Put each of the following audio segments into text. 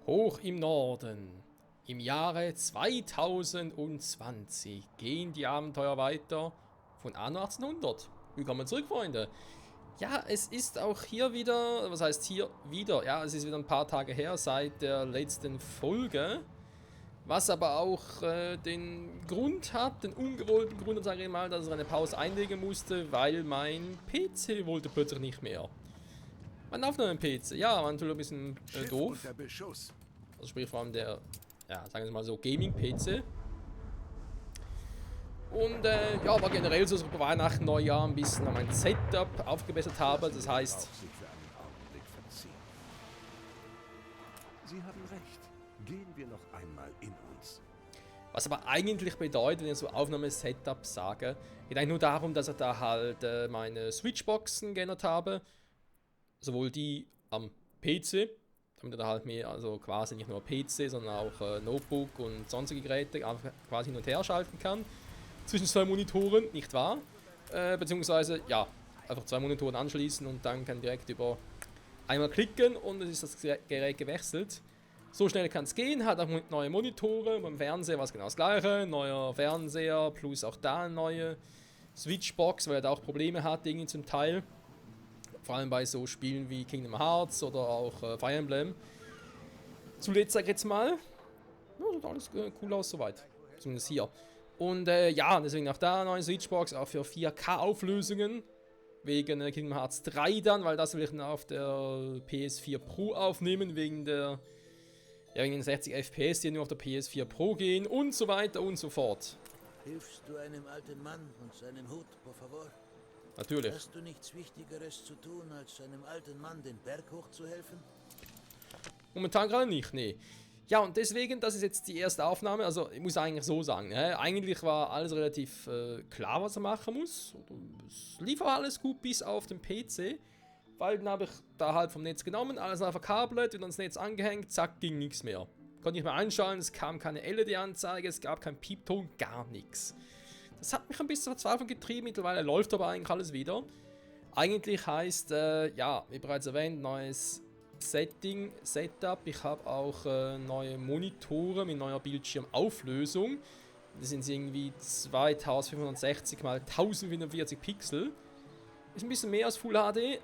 Hoch im Norden, im Jahre 2020 gehen die Abenteuer weiter von Anno 1800. Willkommen zurück, Freunde. Ja, es ist auch hier wieder, was heißt hier wieder? Ja, es ist wieder ein paar Tage her seit der letzten Folge. Was aber auch den Grund hat, den ungewollten Grund, sage ich mal, dass er eine Pause einlegen musste, weil mein PC wollte plötzlich nicht mehr. Mein Aufnahme-PC, ja, war natürlich ein bisschen doof. Also sprich vor allem der, ja, sagen wir mal so, Gaming-PC. Und ja, war generell so, dass ich bei Weihnachten, Neujahr ein bisschen an mein Setup aufgebessert habe. Das heißt... Sie haben recht. Gehen wir noch einmal in uns. Was aber eigentlich bedeutet, wenn ich so Aufnahme-Setup sage, geht eigentlich nur darum, dass ich da halt meine Switchboxen geändert habe. Sowohl die am PC, damit er da halt mehr, also quasi nicht nur PC, sondern auch Notebook und sonstige Geräte einfach quasi hin und her schalten kann. Zwischen zwei Monitoren, nicht wahr? Beziehungsweise, ja, einfach zwei Monitoren anschließen und dann kann direkt über einmal klicken und es ist das Gerät gewechselt. So schnell kann es gehen, hat auch neue Monitore, beim Fernseher war es genau das gleiche, neuer Fernseher plus auch da eine neue Switchbox, weil er da auch Probleme hat, irgendwie zum Teil. Vor allem bei so Spielen wie Kingdom Hearts oder auch Fire Emblem. Zuletzt sag ich jetzt mal, ja, sieht alles cool aus soweit, zumindest hier. Und ja, deswegen auch da eine neue Switchbox, auch für 4K-Auflösungen. Wegen Kingdom Hearts 3 dann, weil das will ich dann auf der PS4 Pro aufnehmen, wegen den 60 FPS, die nur auf der PS4 Pro gehen und so weiter und so fort. Hilfst du einem alten Mann und seinem Hut, por favor? Natürlich. Hast du nichts Wichtigeres zu tun, als einem alten Mann den Berg hochzuhelfen? Momentan gerade nicht, nee. Ja, und deswegen, das ist jetzt die erste Aufnahme, also ich muss eigentlich so sagen, eigentlich war alles relativ klar, was er machen muss. Es lief auch alles gut bis auf den PC, weil dann habe ich da halt vom Netz genommen, alles einfach verkabelt, wieder ans Netz angehängt, zack, ging nichts mehr. Konnte nicht mehr einschalten, es kam keine LED-Anzeige, es gab keinen Piepton, gar nichts. Das hat mich ein bisschen verzweifelt getrieben, mittlerweile läuft aber eigentlich alles wieder. Eigentlich heißt, ja, wie bereits erwähnt, neues Setup. Ich habe auch neue Monitore mit neuer Bildschirmauflösung. Das sind irgendwie 2560 x 1044 Pixel. Ist ein bisschen mehr als Full HD.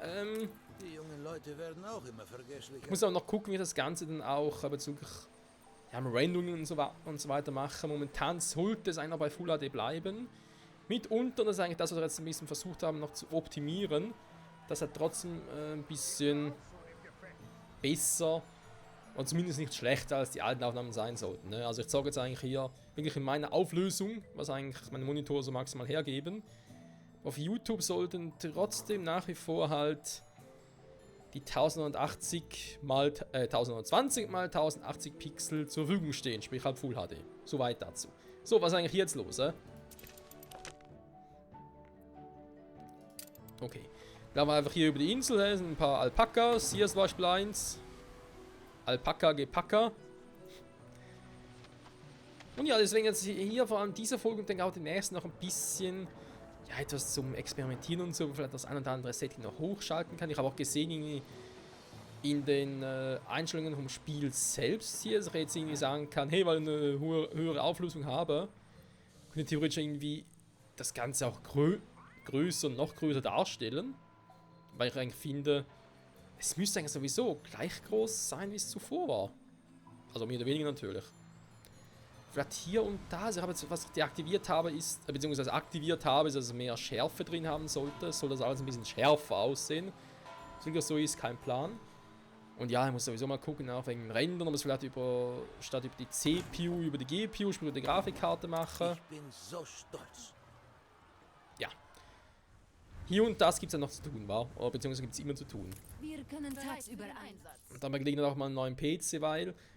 Die jungen Leute werden auch immer vergesslicher. Ich muss auch noch gucken, wie ich das Ganze dann auch bezüglich Renderungen und so weiter mache. Momentan sollte es eigentlich bei Full HD bleiben. Mitunter, das ist eigentlich das, was wir jetzt ein bisschen versucht haben noch zu optimieren, dass er trotzdem ein bisschen besser und zumindest nicht schlechter als die alten Aufnahmen sein sollten. Ne? Also ich zeige jetzt eigentlich hier wirklich in meiner Auflösung, was eigentlich meine Monitore so maximal hergeben. Auf YouTube sollten trotzdem nach wie vor halt die 1080 mal 1020 mal 1080 Pixel zur Verfügung stehen, sprich halt Full HD. Soweit dazu. So, was ist eigentlich jetzt los? Okay. Da haben wir einfach hier über die Insel, da sind ein paar Alpakas, hier ist Beispiel 1. Alpaka, Gepaka. Und ja, deswegen jetzt hier vor allem diese Folge und dann auch die nächsten noch ein bisschen, ja, etwas zum Experimentieren und so, vielleicht das ein oder andere Setting noch hochschalten kann. Ich habe auch gesehen, irgendwie in den Einstellungen vom Spiel selbst hier, dass ich jetzt irgendwie sagen kann, hey, weil ich eine höhere Auflösung habe, könnte ich theoretisch irgendwie das Ganze auch größer, noch größer darstellen. Weil ich eigentlich finde, es müsste eigentlich sowieso gleich groß sein, wie es zuvor war. Also mehr oder weniger natürlich. Vielleicht hier und da, also ich habe jetzt, was ich deaktiviert habe, ist, beziehungsweise aktiviert habe, ist, dass es mehr Schärfe drin haben sollte. Soll das alles ein bisschen schärfer aussehen. Solange das so ist, kein Plan. Und ja, ich muss sowieso mal gucken, auch wegen dem Rendern, ob es vielleicht statt über die CPU, über die GPU, über die Grafikkarte mache. Ich bin so stolz. Ja. Hier und das gibt es ja noch zu tun, war? Oder beziehungsweise gibt es immer zu tun. Wir können tagsüber Einsatz. Und dann gelegentlich auch mal einen neuen PC,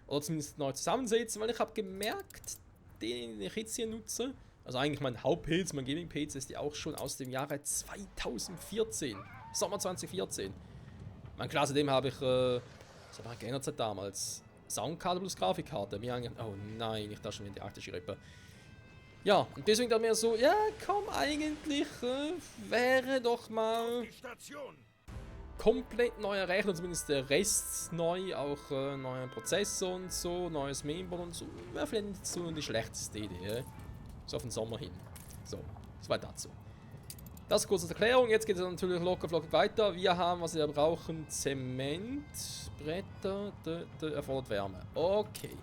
oder zumindest neu zusammensetzen, weil ich habe gemerkt, den ich jetzt hier nutze, also eigentlich mein Haupt-PC, mein Gaming-PC, ist ja auch schon aus dem Jahre 2014, Sommer 2014. Mein klar, seitdem habe ich, das habe ich geändert seit damals, Soundkarte plus Grafikkarte. Oh nein, nicht da schon wieder die arktische Rippe. Ja, und deswegen dachte ich mir so, ja komm, eigentlich wäre doch mal komplett neuer Rechner, zumindest der Rest neu, auch neuer Prozessor und so, neues Mainboard und so. Wäre vielleicht nicht so die schlechteste Idee, so auf den Sommer hin. So, soweit dazu. Das kurz als Erklärung, jetzt geht es natürlich locker flockig weiter. Wir haben, was wir brauchen, Zement, Bretter, erfordert Wärme. Okay.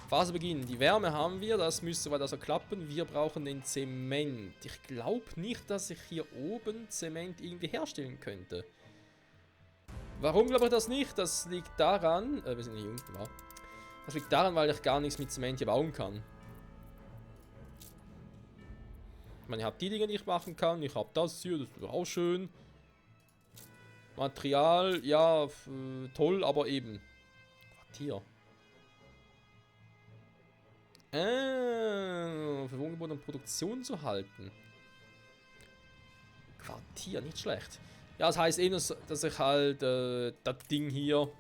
Phase beginnen. Die Wärme haben wir, das müsste soweit also klappen. Wir brauchen den Zement. Ich glaube nicht, dass ich hier oben Zement irgendwie herstellen könnte. Warum glaube ich das nicht? Das liegt daran, wir sind hier unten, wa? Das liegt daran, weil ich gar nichts mit Zement hier bauen kann. Ich meine, ich habe die Dinge, die ich machen kann. Ich habe das hier, das ist auch schön. Material, ja, toll, aber eben. Quartier. Für Wohngebäude und Produktion zu halten. Quartier, nicht schlecht. Ja, das heißt eben, dass ich halt das Ding hier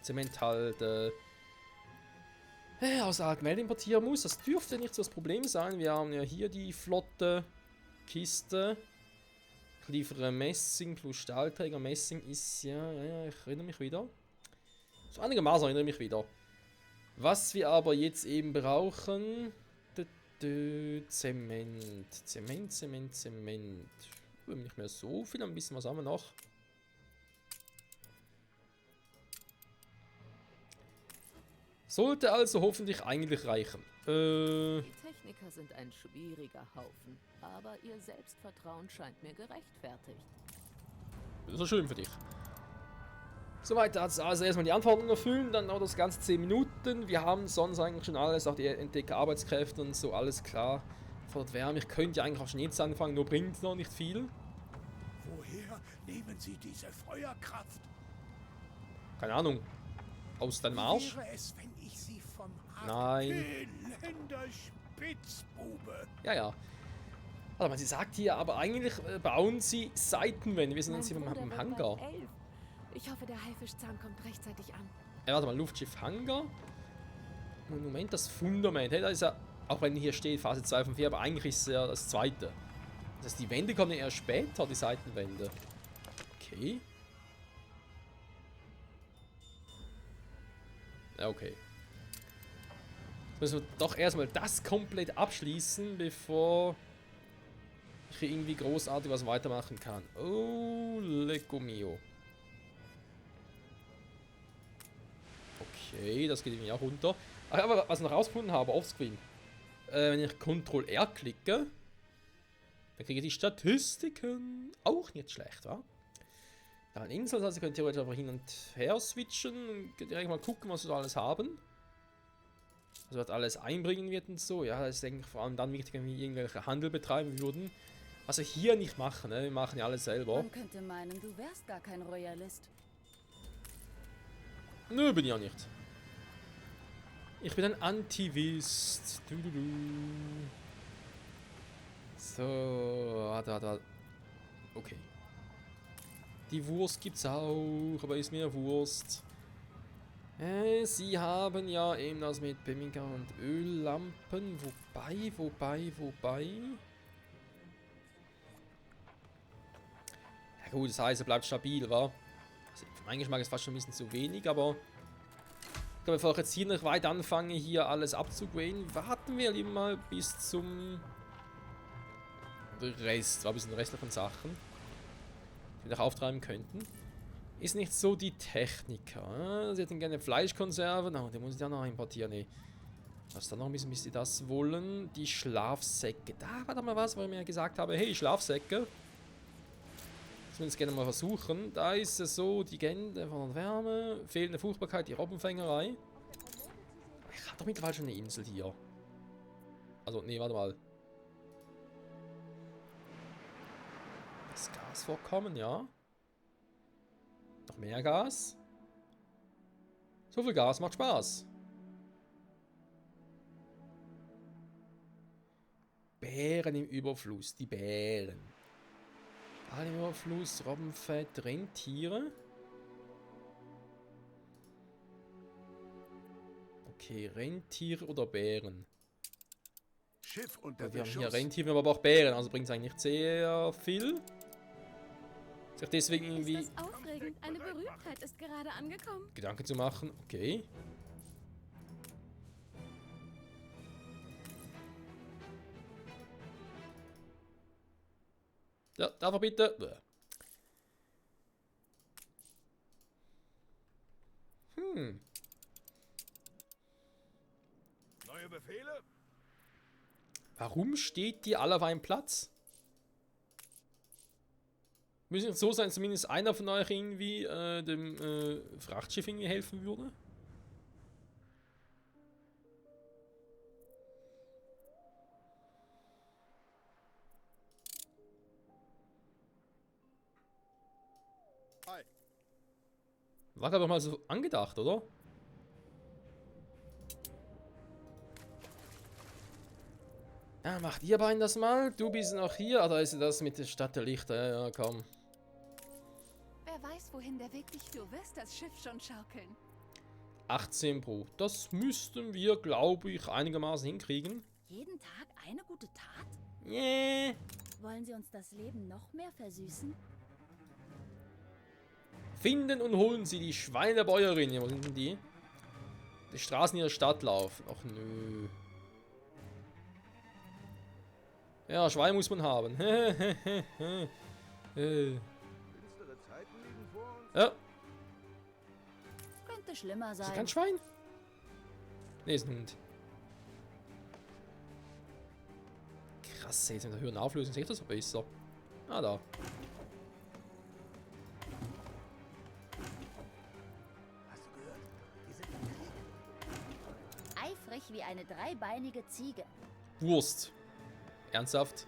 Zement halt aus der alten Welt importieren muss. Das dürfte nicht so das Problem sein. Wir haben ja hier die flotte Kiste. Ich liefere Messing plus Stahlträger. Messing ist ja, ich erinnere mich wieder. So einigermaßen erinnere ich mich wieder. Was wir aber jetzt eben brauchen. Zement. Zement. Nicht mehr so viel, ein bisschen was haben wir noch. Sollte also hoffentlich eigentlich reichen. Die Techniker sind ein schwieriger Haufen, aber ihr Selbstvertrauen scheint mir gerechtfertigt. Das ist schön für dich. Soweit also erstmal die Anforderungen erfüllen, dann noch das ganze 10 Minuten. Wir haben sonst eigentlich schon alles, auch die Entdecker-Arbeitskräfte und so, alles klar. Fordert Wärme. Ich könnte ja eigentlich auch schon jetzt anfangen, nur bringt es noch nicht viel. Woher nehmen Sie diese Feuerkraft? Keine Ahnung. Aus deinem Arsch? Wie wäre es, wenn ich Sie vom Nein. Elender Spitzbube. Ja. Warte mal, sie sagt hier, aber eigentlich bauen sie Seitenwände. Wir sind jetzt hier im Hangar. Ich hoffe, der Haifischzahn kommt rechtzeitig an. Warte mal, Luftschiff Hangar. Monument, das Fundament. Hey, da ist ja, auch wenn hier steht Phase 2 von 4, aber eigentlich ist es ja das zweite. Das heißt, die Wände kommen ja erst später, die Seitenwände. Okay. Ja, okay. Jetzt müssen wir doch erstmal das komplett abschließen, bevor ich hier irgendwie großartig was weitermachen kann. Oh, lecco mio. Okay, das geht irgendwie auch runter. Ach, aber was ich noch rausgefunden habe, offscreen. Wenn ich Ctrl R klicke, dann kriege ich die Statistiken. Auch nicht schlecht, wa? Da eine Insel, das heißt, ihr könnt theoretisch einfach hin und her switchen und direkt mal gucken, was wir da alles haben. Also was alles einbringen wird und so. Ja, das ist denke ich vor allem dann wichtig, wenn wir irgendwelche Handel betreiben würden. Was wir hier nicht machen, ne? Wir machen ja alles selber. Man könnte meinen, du wärst gar kein Royalist. Nö, bin ich auch nicht. Ich bin ein Antivist. So, warte. Okay. Die Wurst gibt's auch, aber ist mir Wurst. Sie haben ja eben das mit Bemminger und Öllampen. Wobei. Ja gut, das heißt, er bleibt stabil, wa? Also, für meinen Geschmack ist fast schon ein bisschen zu wenig, aber ich glaube, bevor ich jetzt hier noch weit anfange, hier alles abzugraden, warten wir lieber mal bis zum Rest, bis zu den restlichen Sachen, die wir noch auftreiben könnten. Ist nicht so die Techniker. Sie hätten gerne Fleischkonserven. Oh, die muss ich ja noch importieren. Nee. Was dann noch ein bisschen, bis sie das wollen. Die Schlafsäcke. Da war doch mal was, wo ich mir gesagt habe, hey, Schlafsäcke. Das will ich gerne mal versuchen. Da ist es so, die Gände von der Wärme, fehlende Fruchtbarkeit, die Robbenfängerei. Ich habe doch mittlerweile schon eine Insel hier. Also, nee, warte mal. Das Gasvorkommen, ja. Noch mehr Gas. So viel Gas macht Spaß. Bären im Überfluss. Die Bären. Bären im Überfluss, Robbenfett, Rentiere. Okay, Rentiere oder Bären? Schiff unter Wir haben Beschuss. hier Rentiere, aber auch Bären, also bringt es eigentlich nicht sehr viel. sich deswegen irgendwie Ist das aufregend? Eine Berühmtheit ist gerade angekommen. Gedanken zu machen. Okay. Ja, darf er bitte? Bäh. Neue Befehle? Warum steht die alle auf einem Platz? Müssen es so sein, dass zumindest einer von euch irgendwie dem Frachtschiff irgendwie helfen würde? Hi. War doch mal so angedacht, oder? Ja, macht ihr beiden das mal? Du bist noch hier. Ah, da ist das mit der Stadt der Lichter. Ja, ja, komm. Wer weiß, wohin der Weg dich führt. Du wirst das Schiff schon schaukeln. 18 Pro. Das müssten wir, glaube ich, einigermaßen hinkriegen. Jeden Tag eine gute Tat? Yeah. Wollen sie uns das Leben noch mehr versüßen? Finden und holen Sie die Schweinebäuerin. Ja, wo sind denn die? Die Straßen in der Stadt laufen. Ach nö. Ja, Schwein muss man haben. Finstere Zeiten liegen vor uns. Ja, Könnte schlimmer ist das sein. kein Schwein? Ne, ist ein Hund. Krass, jetzt mit der höheren Auflösung sehe ich das so besser. Ah, da. Hast du gehört? Die sind im Krieg. Eifrig wie eine dreibeinige Ziege. Wurst. Ernsthaft?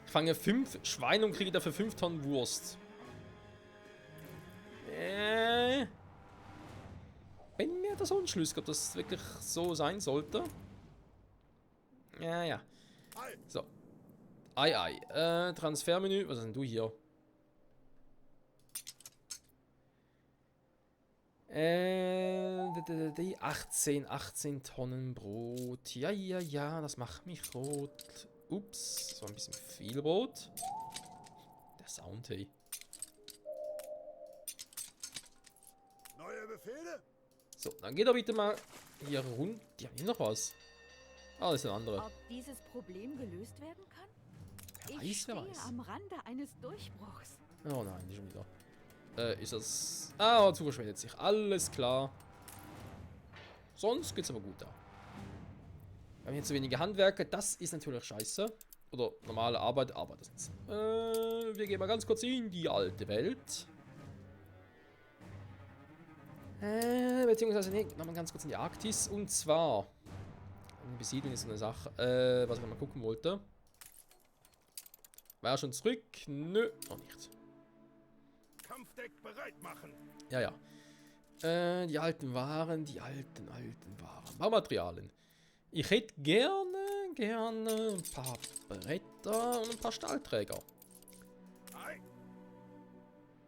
Ich fange 5 Schweine und kriege dafür 5 Tonnen Wurst. Bin mir das unschlüssig, ob das wirklich so sein sollte. Ja, ja. So. Ei. Transfermenü. Was ist denn du hier? Die 18 Tonnen Brot. Ja, das macht mich rot. Ups, das war ein bisschen viel Brot. Der Sound, hey. Neue Befehle? So, dann geht er bitte mal hier rund. Die haben hier noch was. Ah, das ist eine andere. Ob dieses Problem gelöst werden kann? Wer Ich weiß, wer stehe weiß. am Rande eines Durchbruchs. Oh nein, nicht schon wieder. Ist das... Ah, Zug verschwendet sich. Alles klar. Sonst geht's aber gut da. Wir haben jetzt zu wenige Handwerker. Das ist natürlich scheiße. Oder normale Arbeit, aber das ist... wir gehen mal ganz kurz in die alte Welt. Beziehungsweise, nee, nochmal ganz kurz in die Arktis. Und zwar... Besiedeln ist so eine Sache, was ich mal gucken wollte. War er schon zurück? Nö, noch nicht. Kampfdeck bereit machen. Ja. Die alten Waren, die alten Waren. Baumaterialien. Ich hätte gerne ein paar Bretter und ein paar Stahlträger. Hi.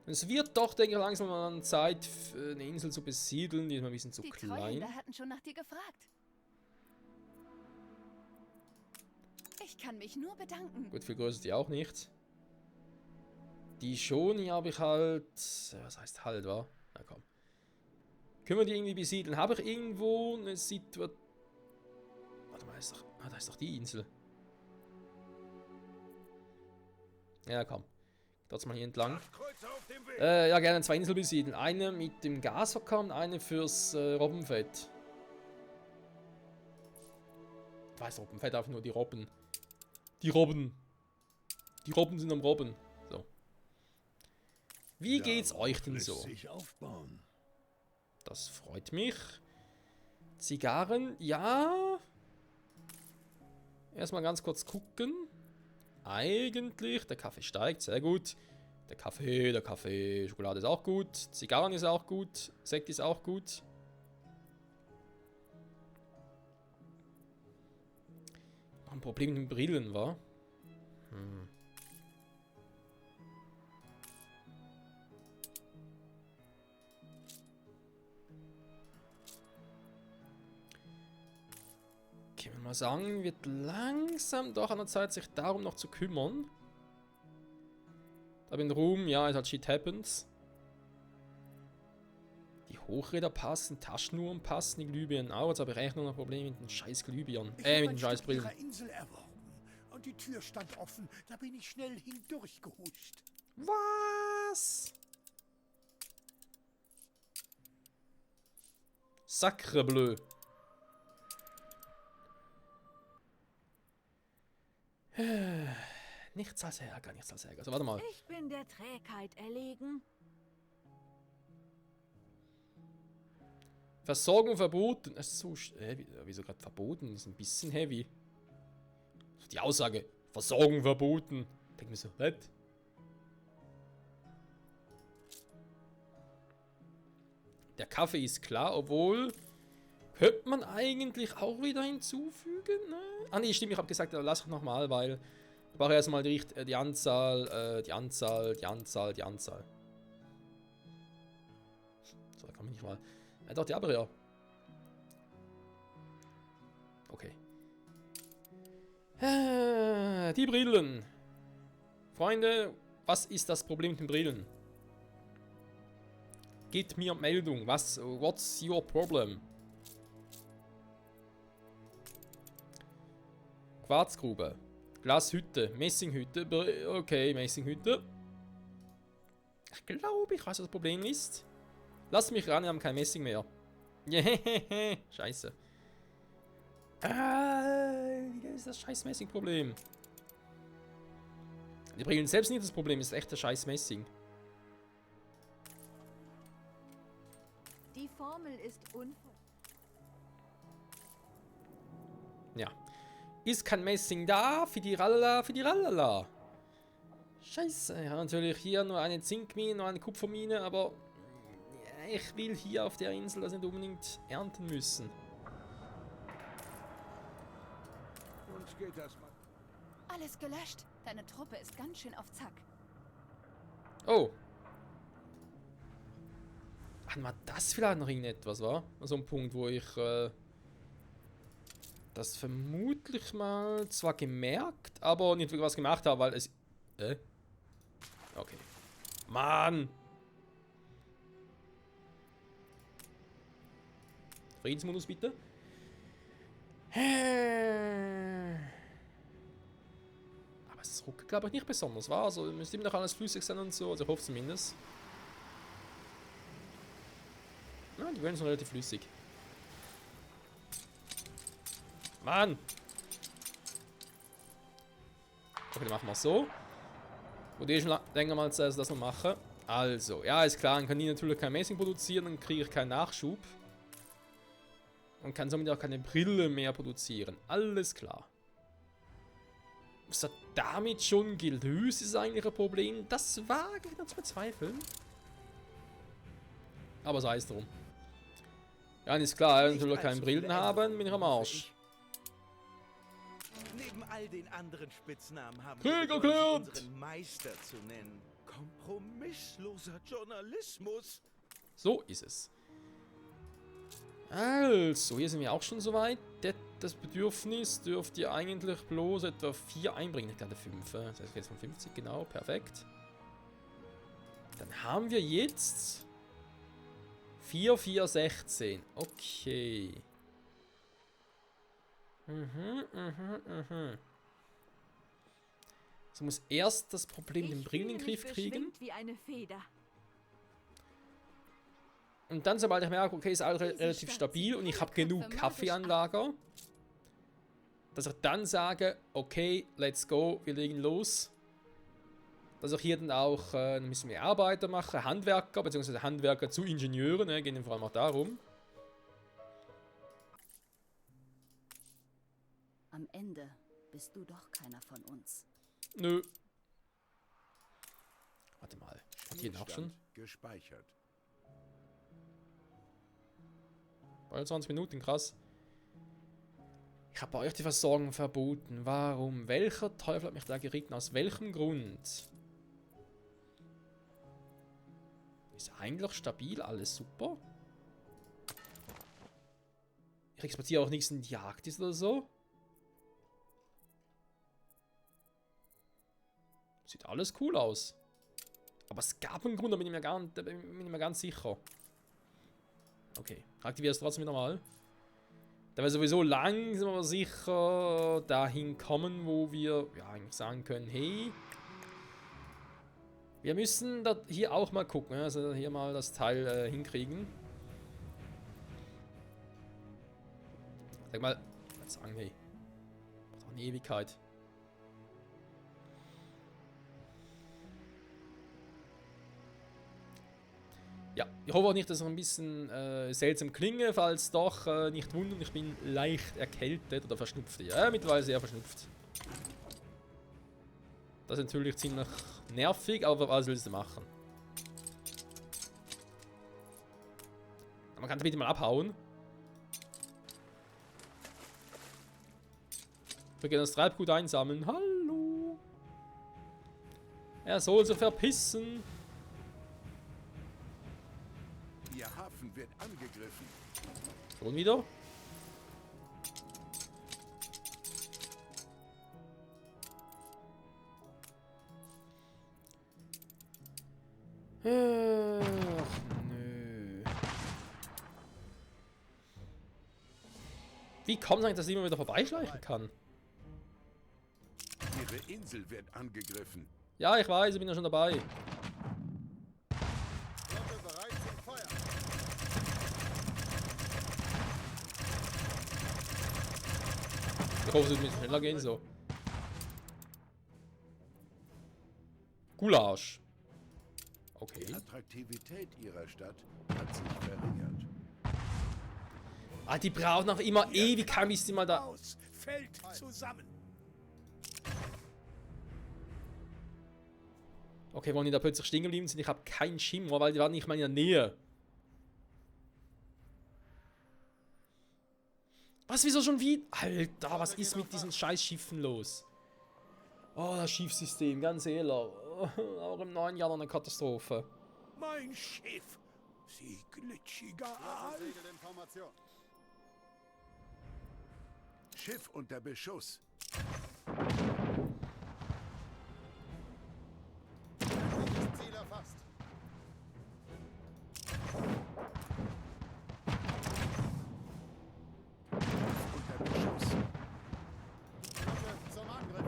Es wird doch, denke ich, langsam mal an Zeit, eine Insel zu besiedeln. Die ist mal ein bisschen zu Die klein. Treuhänder hatten schon nach dir gefragt. Ich kann mich nur bedanken. Gut, viel größer ist die auch nicht. Die schon, hier habe ich halt... Was heißt halt, wa? Na komm. Können wir die irgendwie besiedeln? Habe ich irgendwo eine Situation... Warte mal, da ist doch die Insel. Ja, komm. Trotzdem mal hier entlang. Kreuzer auf dem Weg. Ja, gerne 2 Inseln besiedeln. Eine mit dem Gasverkehr und eine fürs Robbenfett. Ich weiß, Robbenfett, einfach nur die Robben. Die Robben. Die Robben sind am Robben. So. Wie geht's euch denn so? Sich aufbauen. Das freut mich. Zigarren, ja. Erstmal ganz kurz gucken. Eigentlich, der Kaffee steigt, sehr gut. Der Kaffee, Schokolade ist auch gut. Zigarren ist auch gut. Sekt ist auch gut. Noch ein Problem mit den Brillen, war? Okay, wenn wir mal sagen, wird langsam doch an der Zeit, sich darum noch zu kümmern. Aber in Ruhm, ja, es hat Shit Happens. Die Hochräder passen, Taschenuhren passen, die Glühbirnen auch. Jetzt habe ich echt nur noch Probleme mit den scheiß Glühbirnen. Ich habe Mit ein den scheiß Stück Brillen. ihrer Insel erworben. Und die Tür stand offen. Da bin ich schnell hindurchgehuscht. Was? Sacre bleu. Nichts als Ärger, nichts als Ärger. Also warte mal. Ich bin der Trägheit erlegen. Versorgung verboten. Das ist so. Wieso gerade verboten? Das ist ein bisschen heavy. Die Aussage: Versorgung verboten. Denk mir so, was? Der Kaffee ist klar, obwohl. Könnte man eigentlich auch wieder hinzufügen? Ne? Ah, nee, stimmt, ich habe gesagt, lass ich nochmal, weil. Ich brauche erstmal die Anzahl, die Anzahl. So, da kann man nicht mal. Doch, die aber ja. Okay. Die Brillen. Freunde, was ist das Problem mit den Brillen? Gebt mir Meldung. What's your problem? Quarzgrube. Glashütte. Messinghütte. Okay, Messinghütte. Ich glaube, ich weiß, was das Problem ist. Lass mich ran, wir haben kein Messing mehr. Scheiße. Das ist das scheiß Messing-Problem. Die Brillen selbst nicht das Problem, ist echt das scheiß Messing. Die Formel ist Ja. Ist kein Messing da? Für die Rallala. Scheiße. Ja, natürlich hier nur eine Zinkmine, nur eine Kupfermine, aber ich will hier auf der Insel das nicht unbedingt ernten müssen. Uns geht das mal. Alles gelöscht. Deine Truppe ist ganz schön auf Zack. Oh. Ach, war das vielleicht noch irgendetwas, war? So ein Punkt, wo ich das vermutlich mal zwar gemerkt, aber nicht wirklich was gemacht habe, weil es... Okay. Mann! Friedensmodus bitte. Aber es ruckelt, glaube ich, nicht besonders, war. Also müsste immer noch alles flüssig sein und so. Also ich hoffe zumindest. Ja, die Wellen sind relativ flüssig. Mann! Okay, dann machen wir es so. Wurde eh schon länger mal Zeit, das noch machen. Also, ja, ist klar, dann kann ich natürlich kein Messing produzieren, dann kriege ich keinen Nachschub. Und kann somit auch keine Brille mehr produzieren. Alles klar. Was das damit schon gelöst ist eigentlich ein Problem, das wage ich noch zu bezweifeln. Aber sei es drum. Ja, ist klar, wenn wir keine Brillen haben, bin ich am Arsch. Neben all den anderen Spitznamen haben Krieg wir erklärt! unseren Meister zu nennen. Kompromissloser Journalismus. So ist es. Also, hier sind wir auch schon soweit. Das Bedürfnis dürft ihr eigentlich bloß etwa 4 einbringen. Ich glaube 5. Das heißt jetzt von 50, genau, perfekt. Dann haben wir jetzt 4, 4, 16. Okay. So muss erst das Problem mit den Brillen in den Griff kriegen. Wie eine Feder. Und dann, sobald ich merke, okay, ist alles relativ stabil und ich habe genug Kaffee an Lager, dass ich dann sage, okay, let's go, wir legen los. Dass ich hier dann auch ein bisschen mehr Arbeiter mache, Handwerker, beziehungsweise Handwerker zu Ingenieuren, geht vor allem auch darum. Am Ende bist du doch keiner von uns. Nö. Warte mal, hat hier auch schon? Gespeichert. Bald 20 Minuten, krass. Ich habe bei euch die Versorgung verboten. Warum? Welcher Teufel hat mich da geritten? Aus welchem Grund? Ist eigentlich stabil, alles super. Ich exportiere auch nichts in die Arktis oder so. Sieht alles cool aus. Aber es gab einen Grund, da bin ich mir ganz sicher. Okay, aktiviere es trotzdem wieder mal. Da wir sowieso langsam aber sicher dahin kommen, wo wir ja eigentlich sagen können, hey, wir müssen da hier auch mal gucken, also hier mal das Teil hinkriegen. Sag mal, ich würde sagen, hey, braucht doch eine Ewigkeit. Ja, ich hoffe auch nicht, dass ich ein bisschen seltsam klinge, falls doch, nicht wundern, ich bin leicht erkältet oder verschnupft. Ja, mittlerweile sehr verschnupft. Das ist natürlich ziemlich nervig, aber was willst du machen? Man kann es bitte mal abhauen. Wir gehen das Treibgut einsammeln. Hallo! Er soll sich verpissen. Ihr Hafen wird angegriffen. Schon wieder? Ach, nö. Wie kommt es eigentlich, dass ich immer wieder vorbeischleichen kann? Ihre Insel wird angegriffen. Ja, ich weiß, ich bin ja schon dabei. Ich hoffe, es wird ein bisschen schneller gehen so. Gulasch. Die Okay. Attraktivität ihrer Stadt hat sich verringert. Ah, die brauchen noch immer ewig, bis die mal da... Aus, fällt zusammen. Okay, wollen die da plötzlich stehen geblieben sind? Ich habe keinen Schimmer, weil die waren nicht mal in der Nähe. Was, wieso schon wieder? Alter, was ist mit diesen scheiß Schiffen los? Oh, das Schiffssystem, ganz ehrlich. Auch im neuen Jahr noch eine Katastrophe. Mein Schiff. Sie glitschiger Aal. Schiff unter Beschuss. Ziel erfasst. Unter Beschuss. Zum Angriff.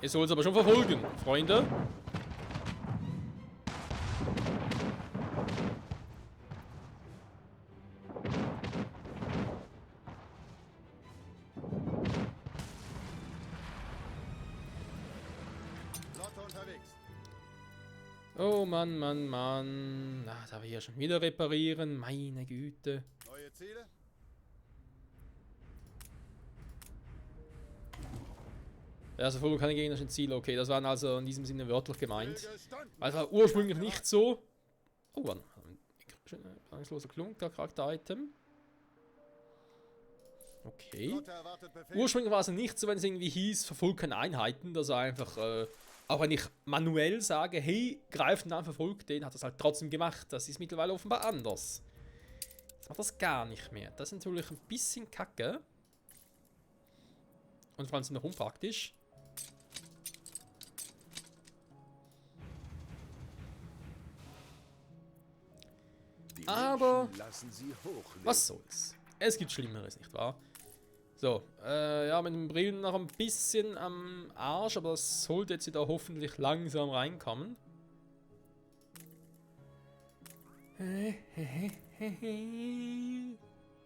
Ihr sollt es aber schon verfolgen, Freunde. Flotte unterwegs. Oh Mann, Mann, Mann. Na, darf ich hier schon wieder reparieren? Meine Güte. Neue Ziele? Ja, also voll keine gegnerischen Ziele. Okay, das waren also in diesem Sinne wörtlich gemeint. Gestanden. Also war ursprünglich nicht so. Oh, wann? Angstloser Klunker, Charakter-Item. Okay. Flotte erwartet Befehl. Ursprünglich war es nicht so, wenn es irgendwie hieß, verfolgt keine Einheiten, dass er einfach, auch wenn ich manuell sage, hey, greift ihn an, verfolgt den, hat das halt trotzdem gemacht. Das ist mittlerweile offenbar anders. Jetzt macht das gar nicht mehr. Das ist natürlich ein bisschen kacke. Und vor allem noch unpraktisch. Die Aber Menschen lassen sie hochleben. was soll's? Es gibt Schlimmeres, nicht wahr? So, ja, mit den Brillen noch ein bisschen am Arsch, aber das sollte jetzt wieder hoffentlich langsam reinkommen.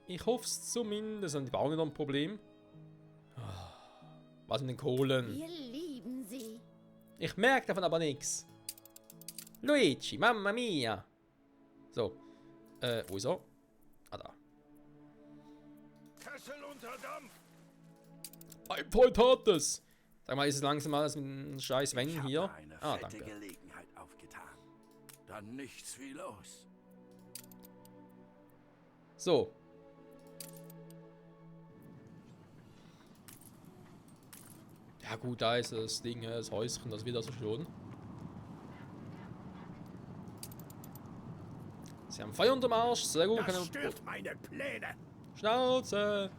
Ich hoffe es zumindest. Und die bauen noch ein Problem. Was mit den Kohlen? Wir lieben sie. Ich merke davon aber nichts. Luigi, Mamma Mia. So. Wo ist er? Ah, da. Kessel unter Dampf! Ein Point hat es. Sag mal, ist es langsam alles mit dem scheiß Wenn Ich habe hier? eine Ah, fette danke. Gelegenheit aufgetan. Dann nichts wie los. So. Ja gut, da ist das Ding, das Häuschen, das wird also schon. Sie haben Feuer unterm Arsch, sehr gut. Das stört meine Pläne. Schnauze!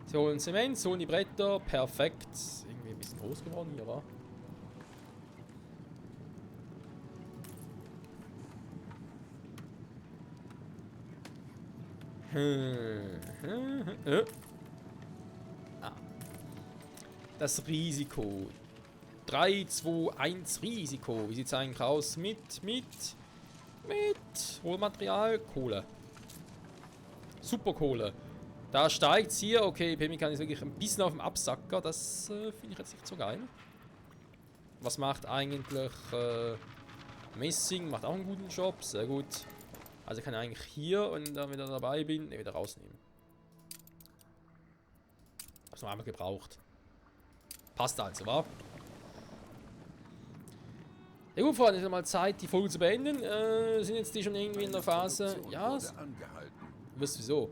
Sie holen Zement, sie holen die Bretter. Perfekt. Irgendwie ein bisschen groß geworden hier, wa? Ah. Das Risiko. 3, 2, 1 Risiko. Wie sieht es eigentlich aus? Mit Rohmaterial, Kohle. Super Kohle. Da steigt es hier. Okay, Pemmikan ist wirklich ein bisschen auf dem Absacker. Das finde ich jetzt nicht so geil. Was macht eigentlich Messing? Macht auch einen guten Job. Sehr gut. Also kann ich eigentlich hier, wenn ich da wieder dabei bin, wieder rausnehmen. Hab's noch einmal gebraucht. Passt also, wa? Ja gut, Freunde, es ist mal Zeit, die Folge zu beenden. Sind jetzt die schon irgendwie in der Phase? Ja. Angehalten. Wisst wieso?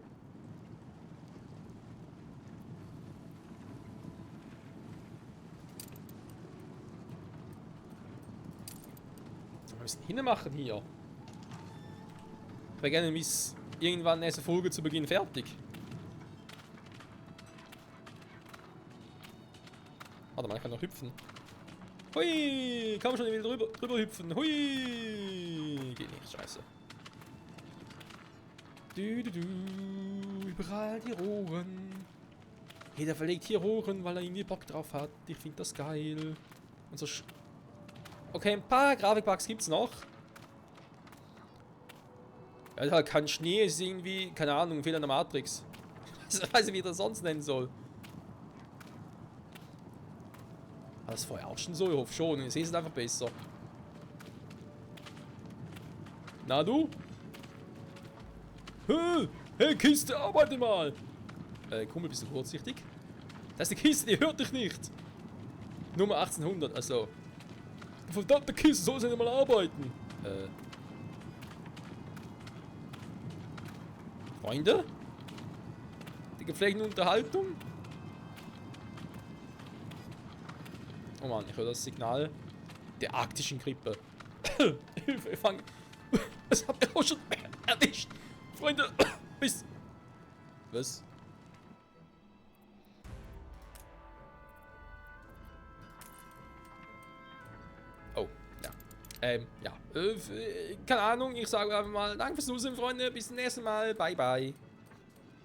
Wir müssen hinmachen hier. Ich wäre gerne bis irgendwann nächste Folge zu Beginn fertig. Warte mal, ich kann noch hüpfen. Hui! Kann man schon wieder drüber hüpfen. Hui! Geht nicht, scheiße. Überall die Rohren. Jeder verlegt hier Rohren, weil er irgendwie Bock drauf hat. Ich finde das geil. Und so. Okay, ein paar Grafikbugs gibt's noch. Ja, halt kein Schnee ist irgendwie, keine Ahnung, ein Fehler in der Matrix. Ich weiß nicht, wie ich das sonst nennen soll. War das vorher auch schon so? Ich hoffe schon. Ich sehe es einfach besser. Na du? Hey Kiste, arbeite mal! Kumpel, bist du kurzsichtig? Das ist die Kiste, die hört dich nicht! Nummer 1800, also. Verdammte Kiste, soll sie nicht mal arbeiten? Freunde? Die gepflegte Unterhaltung? Oh Mann, ich höre das Signal der arktischen Grippe. Hilfe, ich fange. Es hat mich auch schon erwischt. Freunde, bis. Was? Oh, ja. Ja. Keine Ahnung, ich sage einfach mal, danke fürs Zusehen, Freunde. Bis zum nächsten Mal. Bye, bye.